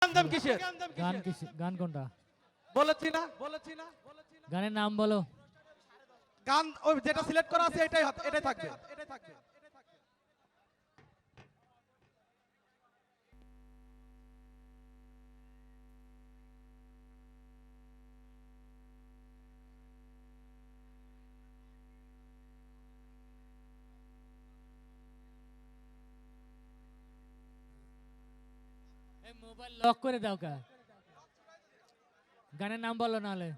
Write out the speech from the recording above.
দাম কিসের? গান কোনটা? বলেছি না? গানের নাম বলো। গান ওই যেটা সিলেক্ট করা আছে এটাই এটাই থাকবে। মোবাইল লক করে দাও কা। গানের নাম বলো নাহলে।